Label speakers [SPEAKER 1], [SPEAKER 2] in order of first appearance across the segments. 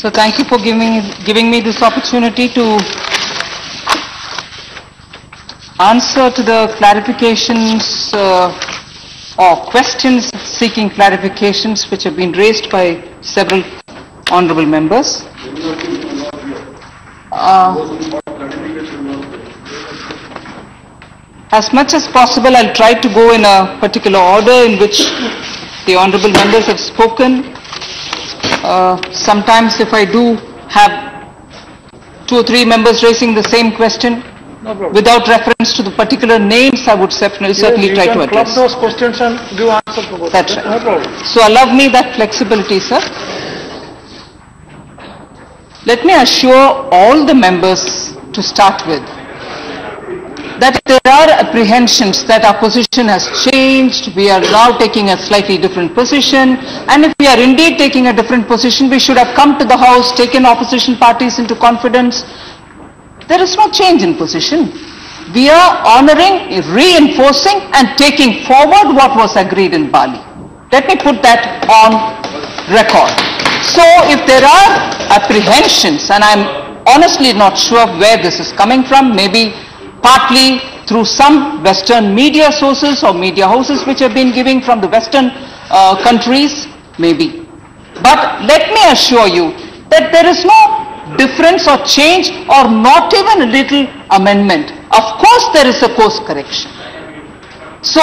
[SPEAKER 1] So thank you for giving me this opportunity to answer to the clarifications or questions seeking clarifications which have been raised by several honorable members. As much as possible, I'll try to go in a particular order in which the honorable members have spoken. Sometimes if I do have 2 or 3 members raising the same question, without reference to the particular names, I would certainly try to address.
[SPEAKER 2] Club those questions and give answer to both.
[SPEAKER 1] That's right.
[SPEAKER 2] No problem.
[SPEAKER 1] So allow me that flexibility, sir. Let me assure all the members to start with that if there are apprehensions that our position has changed, we are now taking a slightly different position, and if we are indeed taking a different position, we should have come to the House, taken opposition parties into confidence. There is no change in position. We are honoring, reinforcing and taking forward what was agreed in Bali. Let me put that on record. So if there are apprehensions, and I'm honestly not sure where this is coming from, maybe partly through some Western media sources or media houses which have been giving from the Western countries, maybe. But let me assure you that there is no difference or change or not even a little amendment. Of course there is a course correction. So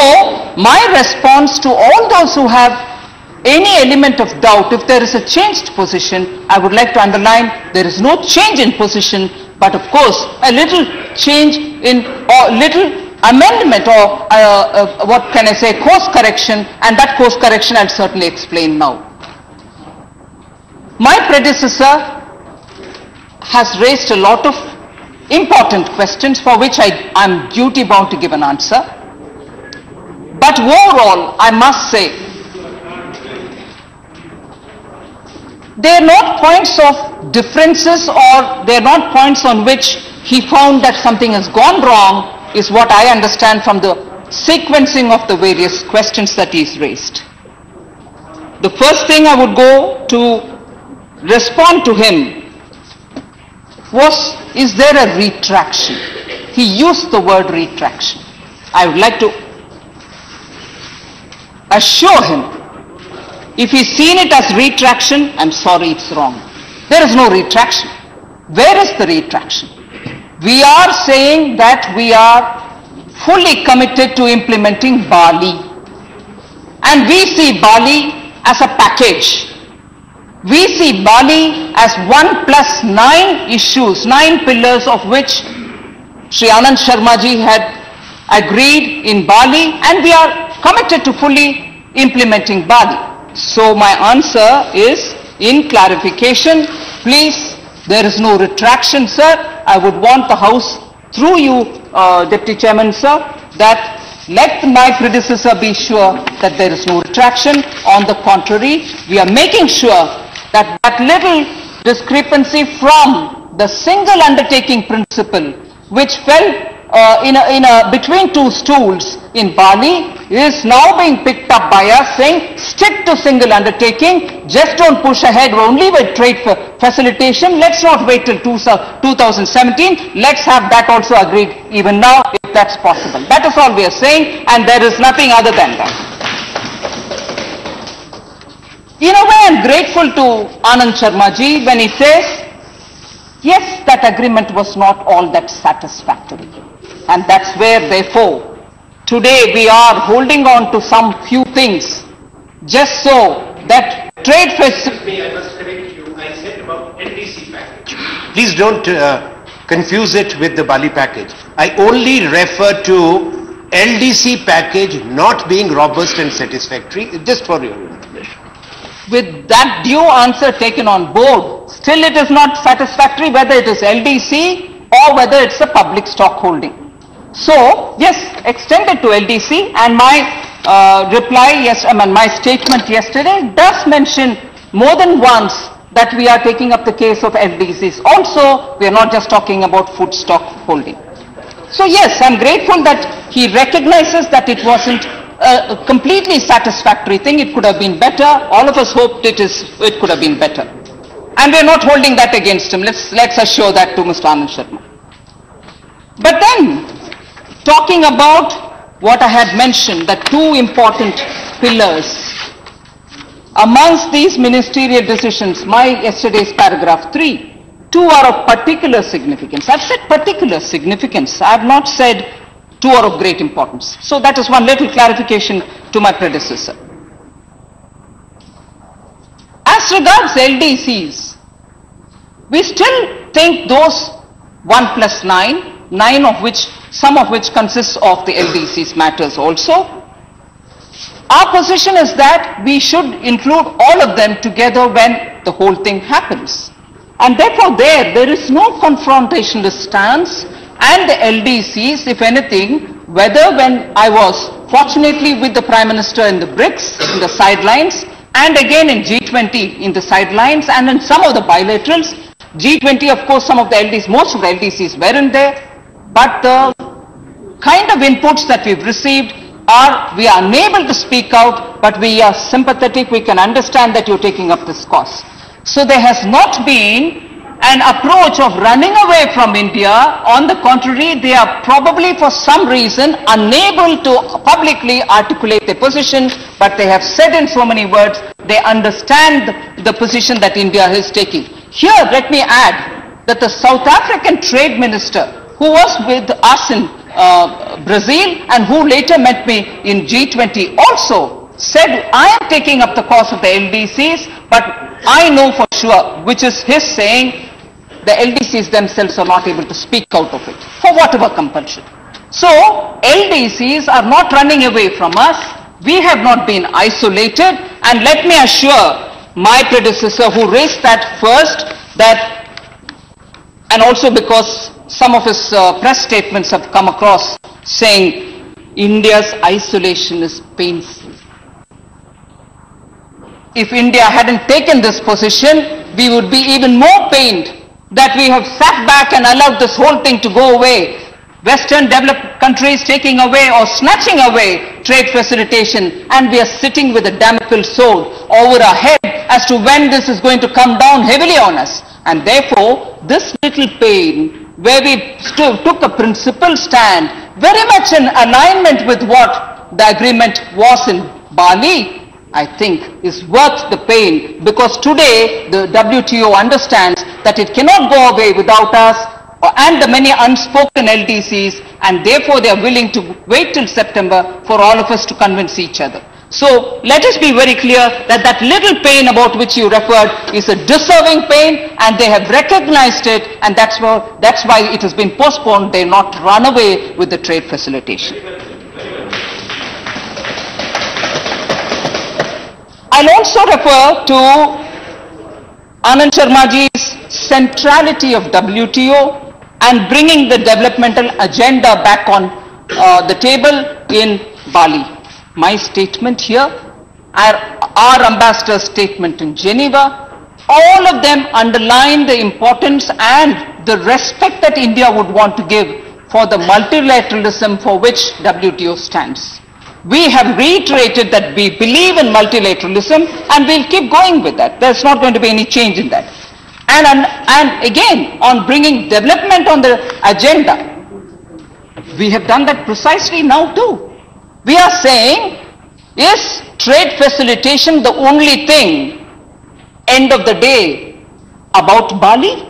[SPEAKER 1] my response to all those who have any element of doubt, if there is a changed position, I would like to underline there is no change in position, but of course a little change in or little amendment or what can I say, course correction, and that course correction I'll certainly explain now. My predecessor has raised a lot of important questions for which I am duty bound to give an answer. But overall, I must say, they are not points of differences or they are not points on which he found that something has gone wrong, is what I understand from the sequencing of the various questions that he's raised. The first thing I would go to respond to him was, is there a retraction? He used the word retraction. I would like to assure him, if he's seen it as retraction, I'm sorry, it's wrong. There is no retraction. Where is the retraction? We are saying that we are fully committed to implementing Bali. And we see Bali as a package. We see Bali as 1+9 issues, 9 pillars of which Sri Anand Sharma ji had agreed in Bali, and we are committed to fully implementing Bali. So my answer is, in clarification, please, there is no retraction, sir. I would want the House, through you, Deputy Chairman, sir, that let my predecessor be sure that there is no retraction. On the contrary, we are making sure that that little discrepancy from the single undertaking principle, which fell between 2 stools in Bali, is now being picked up by us, saying stick to single undertaking, just don't push ahead only with trade facilitation. Let's not wait till 2017. Let's have that also agreed even now, if that's possible. That is all we are saying, and there is nothing other than that. In a way, I'm grateful to Anand Sharma ji when he says, yes, that agreement was not all that satisfactory. And that's where, therefore, today we are holding on to some few things, just so that trade facilities.
[SPEAKER 3] I must correct you. I said about LDC package.
[SPEAKER 4] Please don't confuse it with the Bali package. I only refer to LDC package not being robust and satisfactory, just for your information.
[SPEAKER 1] With that due answer taken on board, still it is not satisfactory whether it is LDC or whether it's a public stock holding. So, yes, extended to LDC, and my reply, yes, my statement yesterday does mention more than once that we are taking up the case of LDCs. Also, we are not just talking about food stock holding. So yes, I'm grateful that he recognizes that it wasn't a completely satisfactory thing. It could have been better. All of us hoped it could have been better. And we're not holding that against him. Let's assure that to Mr. Anand Sharma. But then, talking about what I had mentioned, the two important pillars. Amongst these ministerial decisions, my yesterday's paragraph 3, two are of particular significance. I've said particular significance. I have not said two are of great importance. So that is one little clarification to my predecessor. As regards LDCs, we still think those 1+9, some of which consists of the LDCs matters also. Our position is that we should include all of them together when the whole thing happens. And therefore there is no confrontationist stance, and the LDCs, if anything, whether when I was fortunately with the Prime Minister in the BRICS, in the sidelines, and again in G20 in the sidelines, and in some of the bilaterals, G20 of course some of the LDCs, most of the LDCs weren't there, but the kind of inputs that we've received are, we are unable to speak out, but we are sympathetic, we can understand that you're taking up this cause. So there has not been an approach of running away from India. On the contrary, they are probably for some reason unable to publicly articulate their position, but they have said in so many words, they understand the position that India is taking. Here, let me add that the South African Trade Minister, who was with us in Brazil and who later met me in G20, also said, I am taking up the cause of the LDCs, but I know for sure, which is his saying, the LDCs themselves are not able to speak out of it, for whatever compulsion. So, LDCs are not running away from us, we have not been isolated, and let me assure my predecessor who raised that first, that, and also because some of his press statements have come across saying India's isolation is painful. If India hadn't taken this position, we would be even more pained that we have sat back and allowed this whole thing to go away. Western developed countries taking away or snatching away trade facilitation, and we are sitting with a Damocles sword over our head as to when this is going to come down heavily on us. And therefore, this little pain, where we took a principled stand, very much in alignment with what the agreement was in Bali, I think is worth the pain, because today the WTO understands that it cannot go away without us and the many unspoken LDCs, and therefore they are willing to wait till September for all of us to convince each other. So let us be very clear that that little pain about which you referred is a deserving pain, and they have recognized it, and that's why it has been postponed. They not run away with the trade facilitation. I'll also refer to Anand Sharmaji's centrality of WTO and bringing the developmental agenda back on the table in Bali. My statement here, our ambassador's statement in Geneva, all of them underline the importance and the respect that India would want to give for the multilateralism for which WTO stands. We have reiterated that we believe in multilateralism, and we'll keep going with that. There's not going to be any change in that. And again, on bringing development on the agenda, we have done that precisely now too. We are saying, is trade facilitation the only thing, end of the day, about Bali?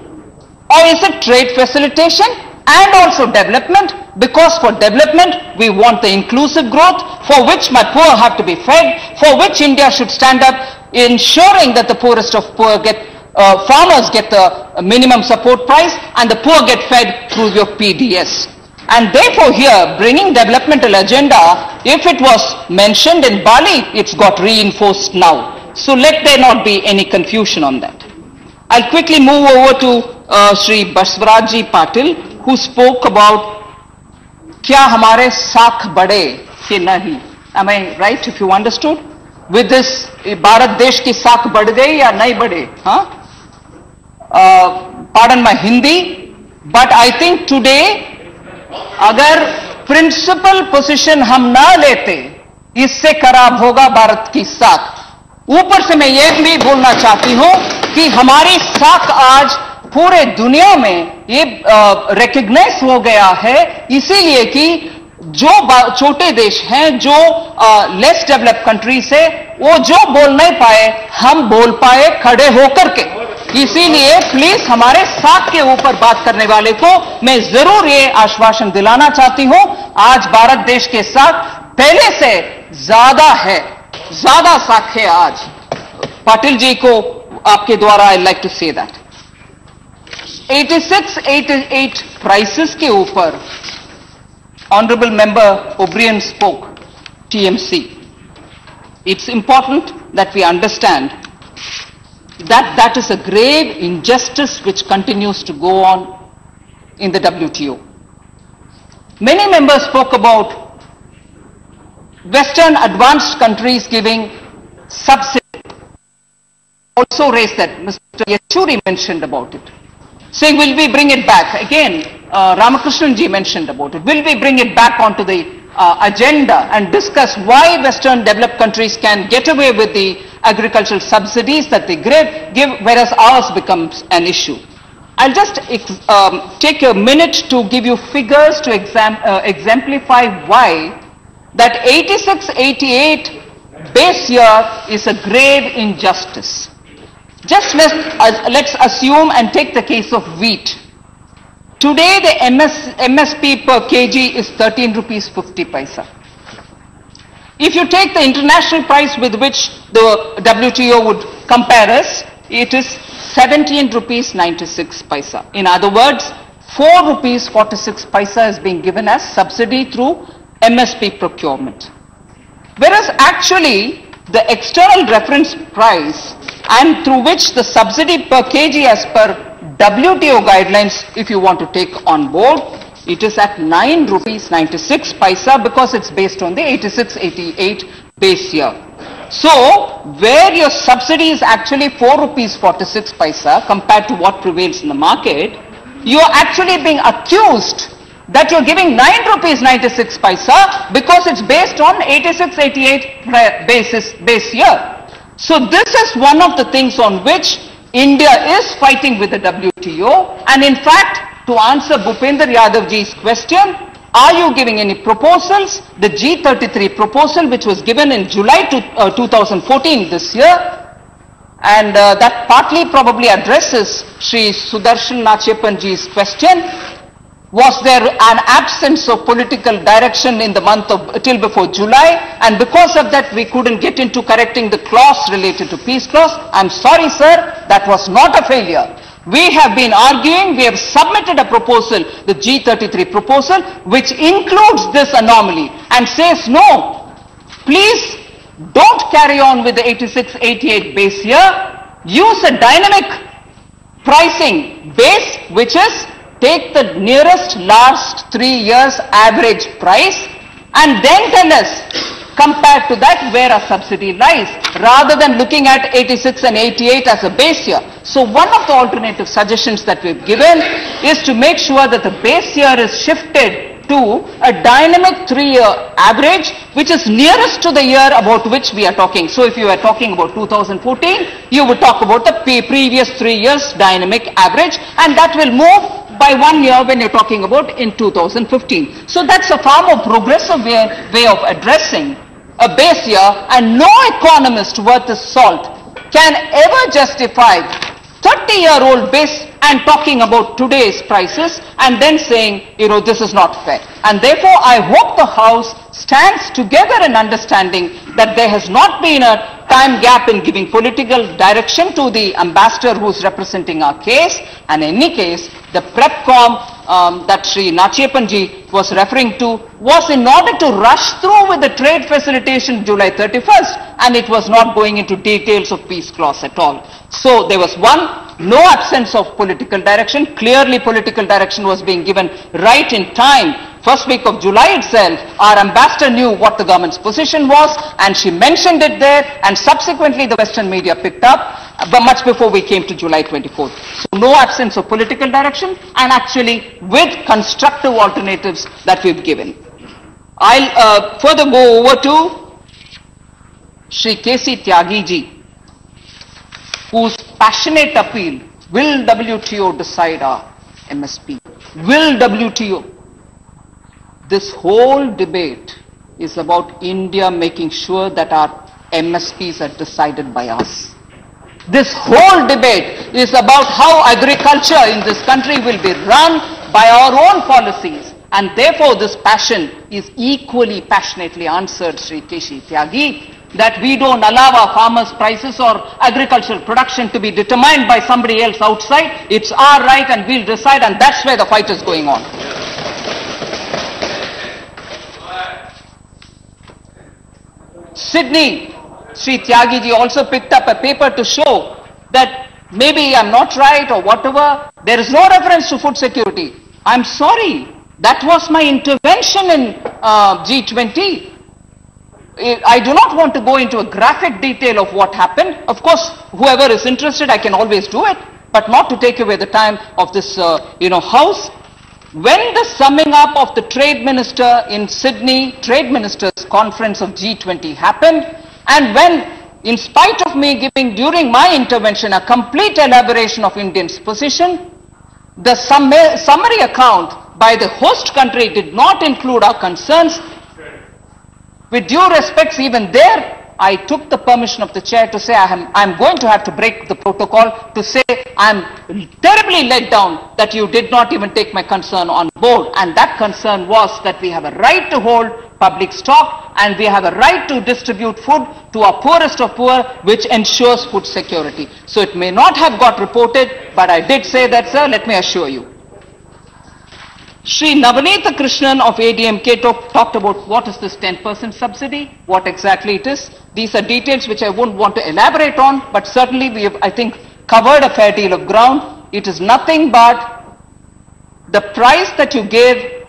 [SPEAKER 1] Or is it trade facilitation and also development? Because for development, we want the inclusive growth, for which my poor have to be fed, for which India should stand up, ensuring that the poorest of poor farmers get the minimum support price, and the poor get fed through your PDS. And therefore here, bringing developmental agenda, if it was mentioned in Bali, it's got reinforced now. So let there not be any confusion on that. I'll quickly move over to Shri Baswarajji Patil, who spoke about kya hamare saakh bade ki nahi. Am I right, if you understood? With this, Bharat Desh ki saakh bad gayi ya nahi bade? Huh? Pardon my Hindi, but I think today, अगर principal position हम ना लेते, इससे खराब होगा भारत की साख. ऊपर से मैं ये भी बोलना चाहती हूं कि हमारी साख आज पूरे दुनिया में ये रिकॉग्नाइज हो गया है, इसीलिए कि जो छोटे देश हैं, जो लेस डेवलप्ड कंट्रीज है, वो जो बोल नहीं पाए हम बोल पाए खड़े होकर के। इसीलिए प्लीज हमारे साथ के ऊपर बात करने वाले को मैं जरूर ये आश्वासन दिलाना चाहती हूं, आज भारत देश के साथ पहले से ज्यादा है, ज्यादा साथ है आज। पाटिल जी को आपके द्वारा I like to say that 86-88 prices के ऊपर honourable member O'Brien spoke TMC. It's important that we understand that that is a grave injustice which continues to go on in the WTO. Many members spoke about Western advanced countries giving subsidy. Also raised that, Mr. Yechuri mentioned about it, saying will we bring it back? Again, Ramakrishnan ji mentioned about it. Will we bring it back onto the agenda and discuss why Western developed countries can get away with the agricultural subsidies that they give, whereas ours becomes an issue? I'll just take a minute to give you figures to exemplify why that 86-88 base year is a grave injustice. Just let's assume and take the case of wheat. Today the MSP per kg is 13 rupees 50 paisa. If you take the international price with which the WTO would compare us, it is 17 rupees 96 paisa. In other words, 4 rupees 46 paisa is being given as subsidy through MSP procurement. Whereas actually the external reference price and through which the subsidy per kg as per WTO guidelines, if you want to take on board, it is at 9 rupees 96 paisa because it's based on the 86-88 base year. So, where your subsidy is actually 4 rupees 46 paisa compared to what prevails in the market, you are actually being accused that you're giving 9 rupees 96 paisa because it's based on 86-88 base year. So this is one of the things on which India is fighting with the WTO, and in fact, to answer Bhupender Yadav ji's question, are you giving any proposals? The G33 proposal which was given in July 2014 this year, and that partly probably addresses Sri Sudarshan Nachiappan ji's question. Was there an absence of political direction in the month of till before July, and because of that we couldn't get into correcting the clause related to peace clause? I'm sorry sir, that was not a failure. We have been arguing, we have submitted a proposal, the G33 proposal, which includes this anomaly and says no, please don't carry on with the 86-88 base year, use a dynamic pricing base which is take the nearest last 3 years average price and then tell us compared to that where a subsidy lies, rather than looking at 86 and 88 as a base year. So one of the alternative suggestions that we've given is to make sure that the base year is shifted to a dynamic 3-year average which is nearest to the year about which we are talking. So if you are talking about 2014, you would talk about the previous 3 years dynamic average, and that will move by 1 year when you're talking about in 2015. So that's a far more progressive way of addressing a base year, and no economist worth his salt can ever justify 30-year-old base and talking about today's prices and then saying, this is not fair. And therefore, I hope the House stands together in understanding that there has not been a time gap in giving political direction to the ambassador who's representing our case, and in any case, the PrepCom that Sri Nachiappan ji was referring to was in order to rush through with the trade facilitation July 31st, and it was not going into details of peace clause at all. So there was no absence of political direction. Clearly political direction was being given right in time. First week of July itself, our ambassador knew what the government's position was, and she mentioned it there, and subsequently the Western media picked up, but much before we came to July 24th. So no absence of political direction, and actually with constructive alternatives that we've given. I'll further go over to Shri K.C. Tyagi ji. whose passionate appeal, will WTO decide our MSP? Will WTO? This whole debate is about India making sure that our MSPs are decided by us. This whole debate is about how agriculture in this country will be run by our own policies, and therefore this passion is equally passionately answered, Sri Keshi Tyagi, that we don't allow our farmers' prices or agricultural production to be determined by somebody else outside. It's our right and we'll decide, and that's where the fight is going on. Sydney, Sri Tyagi ji also picked up a paper to show that maybe I'm not right or whatever. There is no reference to food security. I'm sorry, that was my intervention in G20. I do not want to go into a graphic detail of what happened. Of course, whoever is interested, I can always do it, but not to take away the time of this, House. When the summing up of the trade minister in Sydney, trade ministers conference of G20 happened, and when, in spite of me giving during my intervention a complete elaboration of India's position, the summary account by the host country did not include our concerns. With due respects, even there, I took the permission of the chair to say I'm going to have to break the protocol, to say I'm terribly let down that you did not even take my concern on board. And that concern was that we have a right to hold public stock and we have a right to distribute food to our poorest of poor, which ensures food security. So it may not have got reported, but I did say that, sir, let me assure you. Sri Navanitha Krishnan of ADMK talked about what is this 10% subsidy, what exactly it is. These are details which I wouldn't want to elaborate on, but certainly we have, I think, covered a fair deal of ground. It is nothing but the price that you give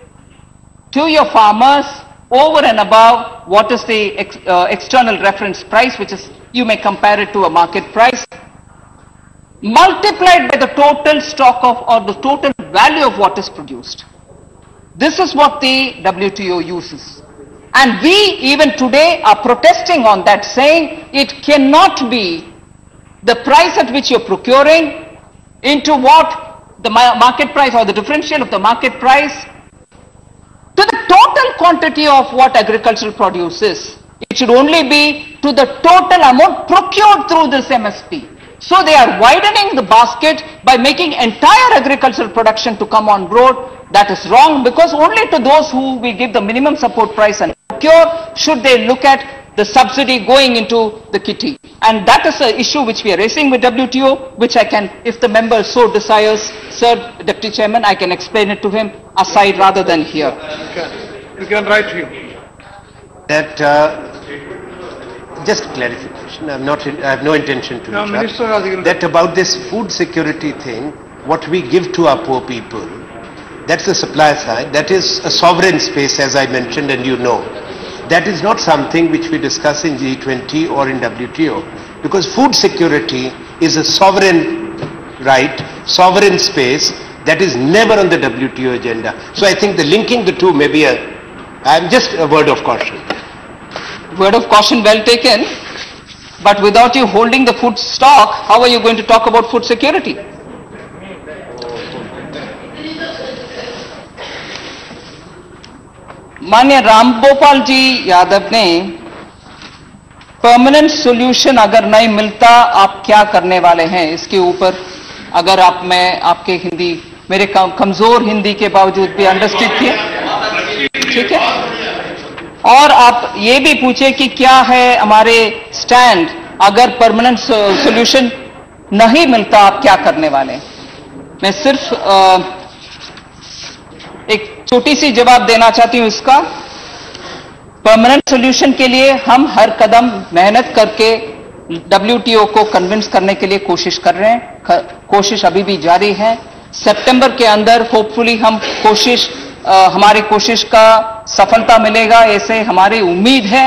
[SPEAKER 1] to your farmers over and above what is the external reference price, which is, you may compare it to a market price, multiplied by the total stock of, or the total value of what is produced. This is what the WTO uses. And we, even today, are protesting on that, saying it cannot be the price at which you're procuring into what the market price or the differential of the market price to the total quantity of what agricultural produce is. It should only be to the total amount procured through this MSP. So they are widening the basket by making entire agricultural production to come on board. That is wrong, because only to those who we give the minimum support price and procure should they look at the subsidy going into the kitty. And that is an issue which we are raising with WTO, which I can, if the member so desires, Sir Deputy Chairman, I can explain it to him aside rather than here.
[SPEAKER 2] You can write to him.
[SPEAKER 4] That just clarification. I have no intention to interrupt. That about this food security thing, what we give to our poor people, that's the supply side. That is a sovereign space, as I mentioned, and you know. That is not something which we discuss in G20 or in WTO, because food security is a sovereign right, sovereign space that is never on the WTO agenda. So I think the linking the two may be just a word of caution.
[SPEAKER 1] Word of caution well taken, but without you holding the food stock, how are you going to talk about food security? माननीय रामगोपाल जी यादव ने permanent solution अगर नहीं मिलता आप क्या करने वाले हैं, इसके ऊपर अगर मैं आपके हिंदी, मेरे कमजोर हिंदी के बावजूद भी अंडरस्टैंड किए, ठीक है, और आप ये भी पूछे कि क्या है हमारे स्टैंड अगर परमानेंट सॉल्यूशन नहीं मिलता आप क्या करने वाले हैं. मैं सिर्फ एक छोटी सी जवाब देना चाहती हूं इसका. परमानेंट सॉल्यूशन के लिए हम हर कदम मेहनत करके WTO को कन्विंस करने के लिए कोशिश कर रहे हैं. कोशिश अभी भी जारी है. सितंबर के अंदर होपफुली हम हमारी कोशिश का सफलता मिलेगा, ऐसे हमारी उम्मीद है.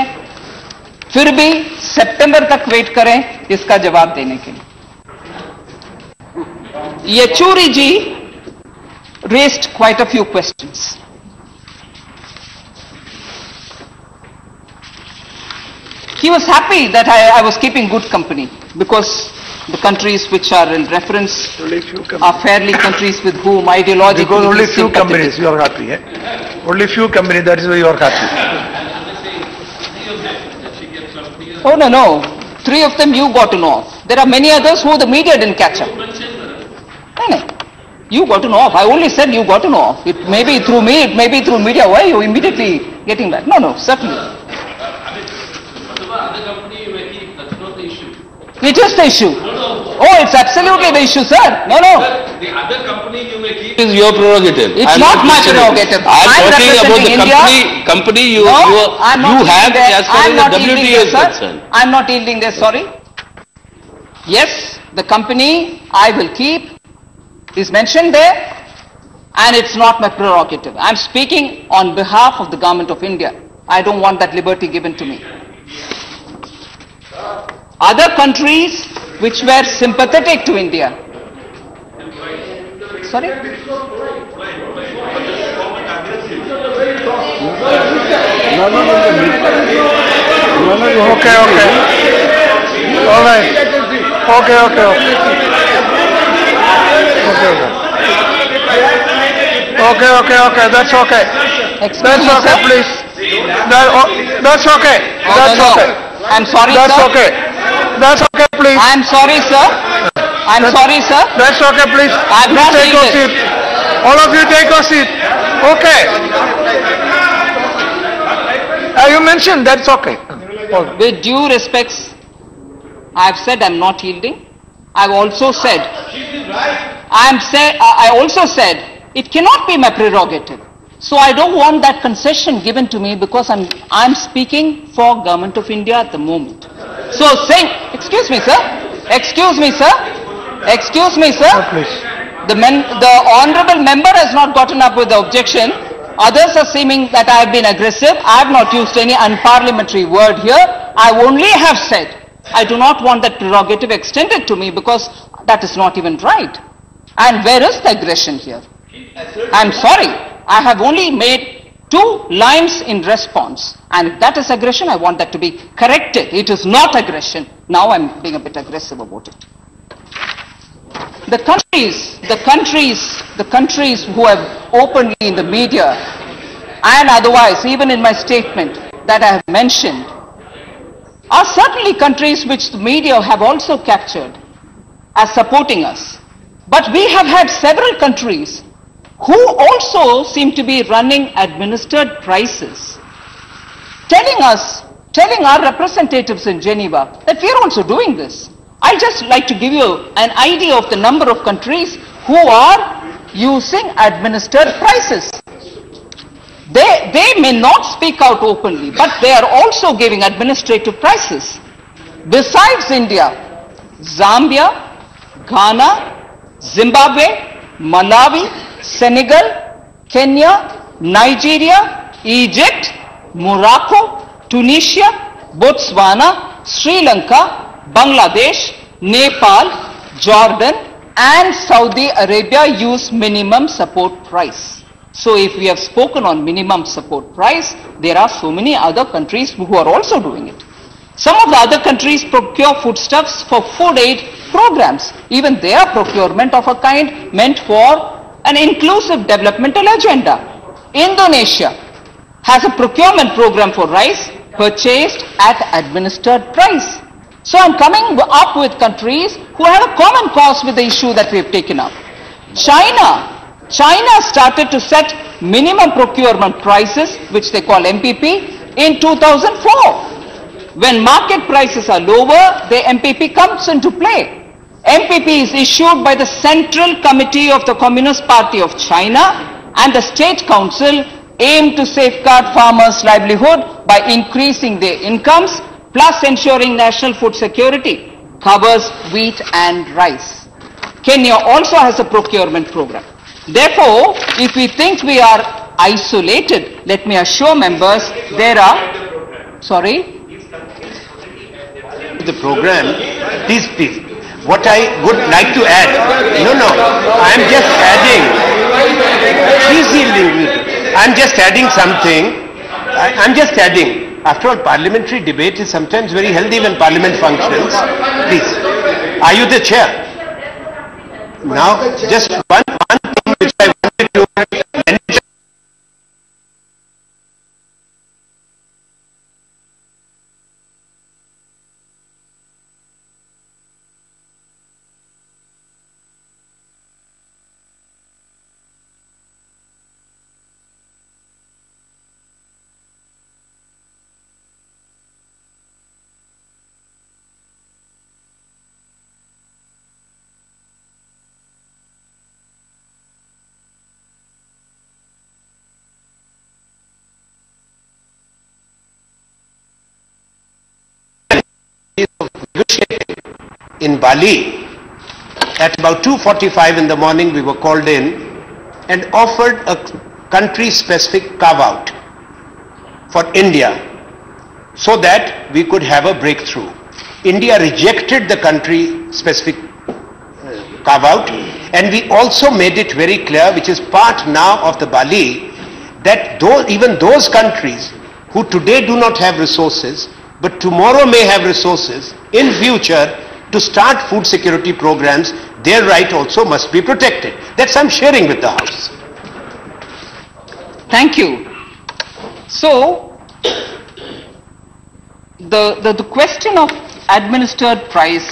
[SPEAKER 1] फिर भी सितंबर तक वेट करें इसका जवाब देने के लिए. येचूरी जी raised quite a few questions. He was happy that I was keeping good company, because The countries which are in reference
[SPEAKER 2] Only few
[SPEAKER 1] are
[SPEAKER 2] companies.
[SPEAKER 1] fairly countries with whom ideologically
[SPEAKER 2] Because only
[SPEAKER 1] we
[SPEAKER 2] few
[SPEAKER 1] sympathetic.
[SPEAKER 2] companies you are happy, eh? Only few companies, that is why you are happy.
[SPEAKER 1] Oh, no, no. 3 of them you got to know of. There are many others who the media didn't catch up. No, no. You got to know of. I only said you got to know of. It may be through me, it may be through media. Why are you immediately getting back? No, no, certainly.
[SPEAKER 3] Whatever other company you may keep, that's not the issue.
[SPEAKER 1] It is the issue.
[SPEAKER 3] No.
[SPEAKER 1] Oh, it's absolutely the issue, sir. No, no.
[SPEAKER 3] Sir, the other company you may keep.
[SPEAKER 5] It is your prerogative.
[SPEAKER 1] It's not my prerogative.
[SPEAKER 5] I'm talking about
[SPEAKER 1] representing
[SPEAKER 5] the
[SPEAKER 1] India.
[SPEAKER 5] company you
[SPEAKER 1] I'm not
[SPEAKER 5] you have
[SPEAKER 1] yielding there.
[SPEAKER 5] as far
[SPEAKER 1] I'm
[SPEAKER 5] as
[SPEAKER 1] not
[SPEAKER 5] the
[SPEAKER 1] yielding
[SPEAKER 5] WTO
[SPEAKER 1] there,
[SPEAKER 5] is
[SPEAKER 1] sir.
[SPEAKER 5] concerned.
[SPEAKER 1] I'm not yielding there, sorry. Yes, the company I will keep is mentioned there, and it's not my prerogative. I'm speaking on behalf of the government of India. I don't want that liberty given to me. Other countries which were sympathetic to India. Sorry?
[SPEAKER 2] Okay, okay. All right. Okay, okay, okay. Okay, okay, okay, that's okay. That's okay, please. That's okay. That's okay.
[SPEAKER 1] I'm sorry,
[SPEAKER 2] That's
[SPEAKER 1] sir.
[SPEAKER 2] okay. That's okay, please.
[SPEAKER 1] I'm sorry, sir. I'm sorry, sir.
[SPEAKER 2] That's okay, please.
[SPEAKER 1] I'm not
[SPEAKER 2] Take your
[SPEAKER 1] yielded.
[SPEAKER 2] seat. All of you take your seat. Okay. You mentioned that's okay.
[SPEAKER 1] With due respects, I've said I'm not yielding. I've also said, I also said it cannot be my prerogative. So I don't want that concession given to me because I'm speaking for Government of India at the moment. So saying, excuse me, sir. Excuse me, sir. Excuse me, sir.
[SPEAKER 2] Please.
[SPEAKER 1] The honorable member has not gotten up with the objection. Others are seeming that I have been aggressive. I have not used any unparliamentary word here. I only have said I do not want that prerogative extended to me because that is not even right. And where is the aggression here? I'm sorry. I have only made 2 lines in response. And if that is aggression, I want that to be corrected. It is not aggression. Now I'm being a bit aggressive about it. The countries who have openly in the media and otherwise, even in my statement that I have mentioned, are certainly countries which the media have also captured as supporting us. But we have had several countries who also seem to be running administered prices, telling our representatives in Geneva that we are also doing this. I just like to give you an idea of the number of countries who are using administered prices. They may not speak out openly, but they are also giving administrative prices. Besides India, Zambia, Ghana, Zimbabwe, Malawi, Senegal, Kenya, Nigeria, Egypt, Morocco, Tunisia, Botswana, Sri Lanka, Bangladesh, Nepal, Jordan and Saudi Arabia use minimum support price. So if we have spoken on minimum support price, there are so many other countries who are also doing it. Some of the other countries procure foodstuffs for food aid programs. Even their procurement of a kind meant for an inclusive developmental agenda. Indonesia has a procurement program for rice purchased at administered price. So I'm coming up with countries who have a common cause with the issue that we have taken up. China started to set minimum procurement prices, which they call MPP, in 2004. When market prices are lower, the MPP comes into play. MPP is issued by the Central Committee of the Communist Party of China, and the State Council aim to safeguard farmers' livelihood by increasing their incomes plus ensuring national food security, covers wheat and rice. Kenya also has a procurement program. Therefore, if we think we are isolated, let me assure members, there are, sorry?
[SPEAKER 4] The program, please. What I would like to add, I'm just adding, please yielding me. I'm just adding something, I'm just adding. After all, parliamentary debate is sometimes very healthy when parliament functions. Please. Are you the chair? Now, just one thing which I wanted to mention. In Bali, at about 2:45 in the morning, we were called in and offered a country-specific carve-out for India so that we could have a breakthrough. India rejected the country-specific carve-out, and we also made it very clear, which is part now of the Bali, that even those countries who today do not have resources, but tomorrow may have resources in future to start food security programs, their right also must be protected. That's I'm sharing with the House.
[SPEAKER 1] Thank you. So, the question of administered price,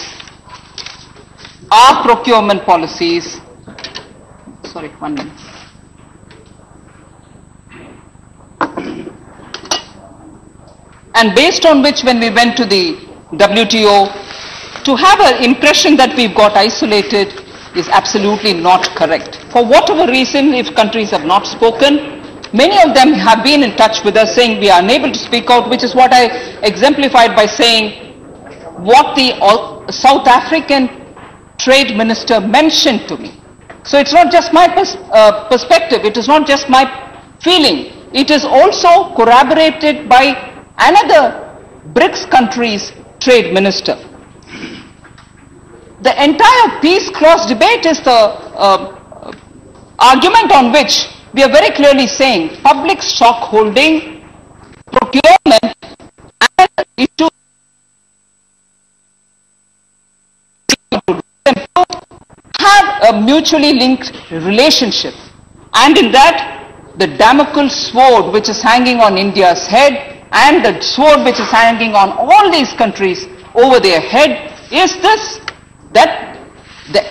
[SPEAKER 1] our procurement policies, sorry, 1 minute. And based on which, when we went to the WTO, to have an impression that we've got isolated is absolutely not correct. For whatever reason, if countries have not spoken, many of them have been in touch with us saying we are unable to speak out, which is what I exemplified by saying what the South African trade minister mentioned to me. So it's not just my perspective, it is not just my feeling, it is also corroborated by another BRICS country's trade minister. The entire peace clause debate is the argument on which we are very clearly saying public stock holding, procurement and issue have a mutually linked relationship, and in that the Damocles sword which is hanging on India's head and the sword which is hanging on all these countries over their head is this, that the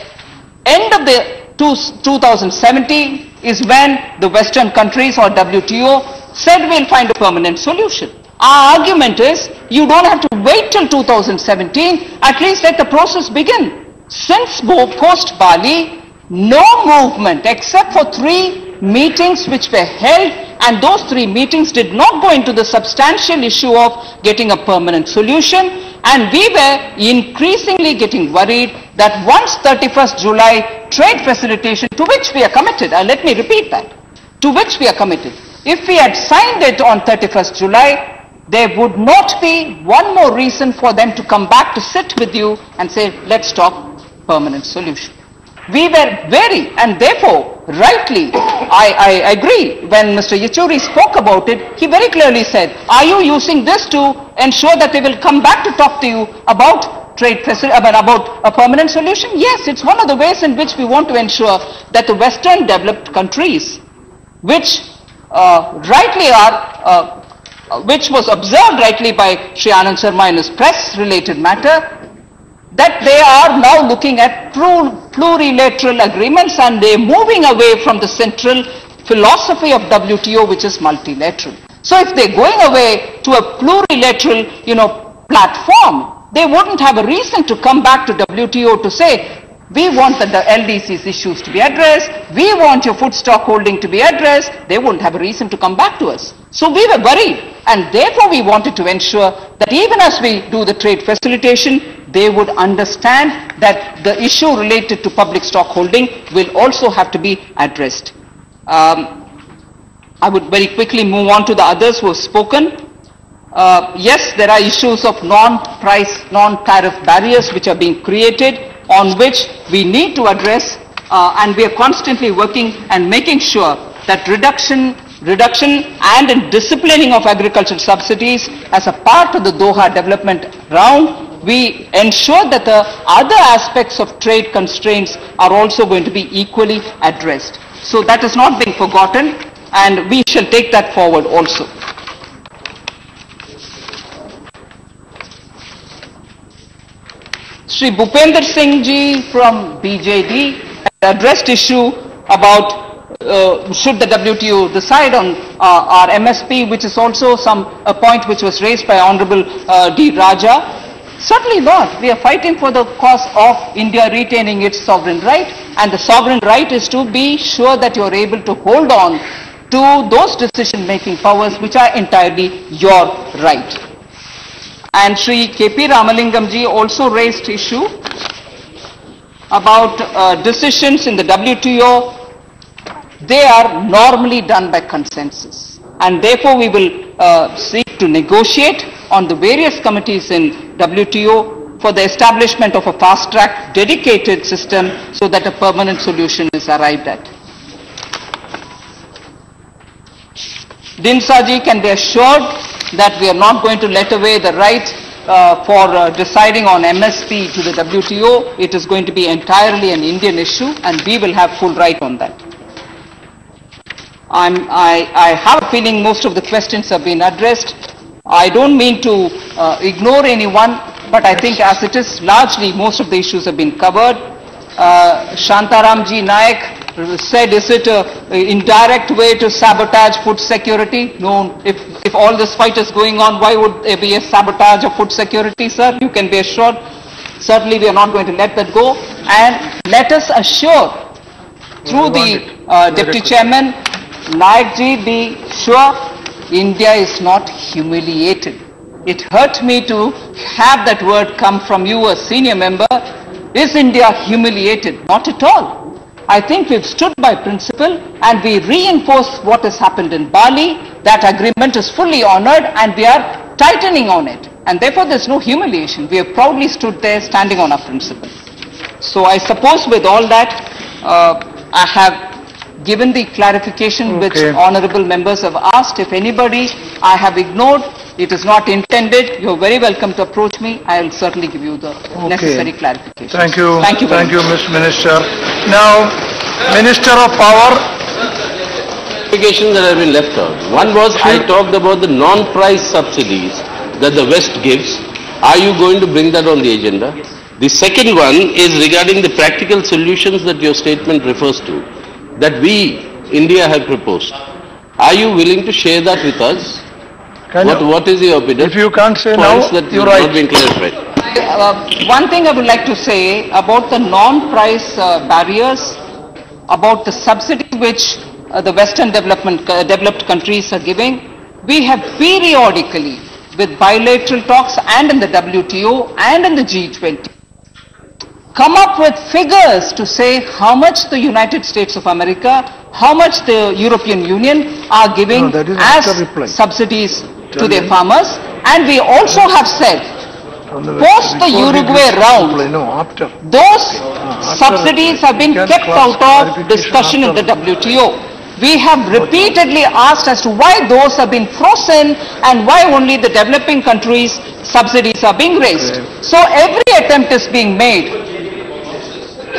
[SPEAKER 1] end of the 2017 is when the Western countries or WTO said we'll find a permanent solution. Our argument is you don't have to wait till 2017, at least let the process begin. Since post-Bali, no movement except for 3 meetings which were held, and those 3 meetings did not go into the substantial issue of getting a permanent solution. And we were increasingly getting worried that once 31st July trade facilitation, to which we are committed, let me repeat that, to which we are committed, if we had signed it on 31st July, there would not be one more reason for them to come back to sit with you and say, let's talk permanent solution. We were very, and therefore, rightly, I agree, when Mr. Yechury spoke about it, he very clearly said, are you using this to ensure that they will come back to talk to you about trade facility, about a permanent solution? Yes, it's one of the ways in which we want to ensure that the Western developed countries, which rightly are, which was observed rightly by Shri Anand Sharma in his press-related matter, that they are now looking at plurilateral agreements and they are moving away from the central philosophy of WTO, which is multilateral. So if they are going away to a plurilateral, platform, they wouldn't have a reason to come back to WTO to say, we want the LDC's issues to be addressed, we want your food stock holding to be addressed. They wouldn't have a reason to come back to us. So we were worried, and therefore we wanted to ensure that even as we do the trade facilitation, they would understand that the issue related to public stock holding will also have to be addressed. I would very quickly move on to the others who have spoken. Yes, there are issues of non-price, non-tariff barriers which are being created, on which we need to address, and we are constantly working and making sure that reduction and disciplining of agricultural subsidies as a part of the Doha development round we ensure that the other aspects of trade constraints are also going to be equally addressed. So that is not being forgotten, and we shall take that forward also. Shri Bhupender Singh ji from BJD addressed issue about should the WTO decide on our MSP, which is also a point which was raised by Honorable D. Rajya. Certainly not. We are fighting for the cause of India retaining its sovereign right, and the sovereign right is to be sure that you are able to hold on to those decision-making powers which are entirely your right. And Shri K.P. Ramalingam ji also raised issue about decisions in the WTO. They are normally done by consensus, and therefore we will seek to negotiate on the various committees in WTO for the establishment of a fast-track dedicated system so that a permanent solution is arrived at. Dinsa ji can be assured that we are not going to let away the right for deciding on MSP to the WTO. It is going to be entirely an Indian issue, and we will have full right on that. I have a feeling most of the questions have been addressed. I don't mean to ignore anyone, but I think as it is, largely most of the issues have been covered. Shantaramji Naik said, is it an indirect way to sabotage food security? No. If all this fight is going on, why would there be a sabotage of food security, sir? You can be assured. Certainly we are not going to let that go. And let us assure, through the Deputy Chairman, Naik ji, be sure India is not humiliated. It hurt me to have that word come from you, a senior member. Is India humiliated? Not at all. I think we've stood by principle, and we reinforce what has happened in Bali. That agreement is fully honored, and we are tightening on it. And therefore there's no humiliation. We have proudly stood there standing on our principle. So I suppose with all that, I have given the clarification which honorable members have asked. If anybody I have ignored, it is not intended. You are very welcome to approach me. I will certainly give you the necessary clarification.
[SPEAKER 2] Thank you.
[SPEAKER 1] Thank you.
[SPEAKER 2] Thank you, Ms. Minister. Now, Minister of Power.
[SPEAKER 3] Clarifications that have been left out. One was I talked about the non-price subsidies that the West gives. Are you going to bring that on the agenda? The second one is regarding the practical solutions that your statement refers to, that we, India, have proposed. Are you willing to share that with us? What is your opinion?
[SPEAKER 2] If you can't say now, you're right.
[SPEAKER 3] Not been clarified.
[SPEAKER 1] One thing I would like to say about the non-price barriers, about the subsidy which the Western developed countries are giving, we have periodically, with bilateral talks and in the WTO and in the G20, come up with figures to say how much the United States of America, how much the European Union are giving as subsidies to their farmers. And we also have said, post the Uruguay round, those subsidies have been kept out of discussion in the WTO. We have repeatedly asked as to why those have been frozen and why only the developing countries' subsidies are being raised. So every attempt is being made.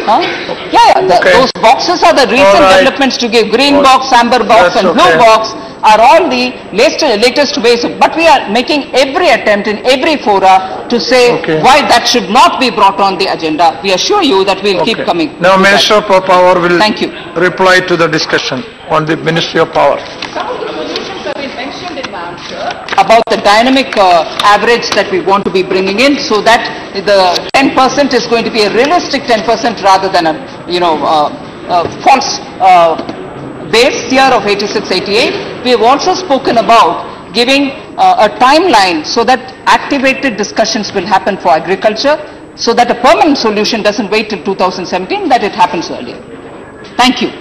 [SPEAKER 1] Those boxes are the recent developments to give. Green box, amber box and blue box are all the latest ways. But we are making every attempt in every fora to say why that should not be brought on the agenda. We assure you that we will keep coming.
[SPEAKER 2] Now Minister of Power will
[SPEAKER 1] reply
[SPEAKER 2] to the discussion on the Ministry of Power.
[SPEAKER 1] Some of the solutions have been mentioned in my answer about the dynamic average that we want to be bringing in, so that the 10% is going to be a realistic 10% rather than a false base year of 86-88. We have also spoken about giving a timeline so that activated discussions will happen for agriculture, so that a permanent solution doesn't wait till 2017, that it happens earlier. Thank you.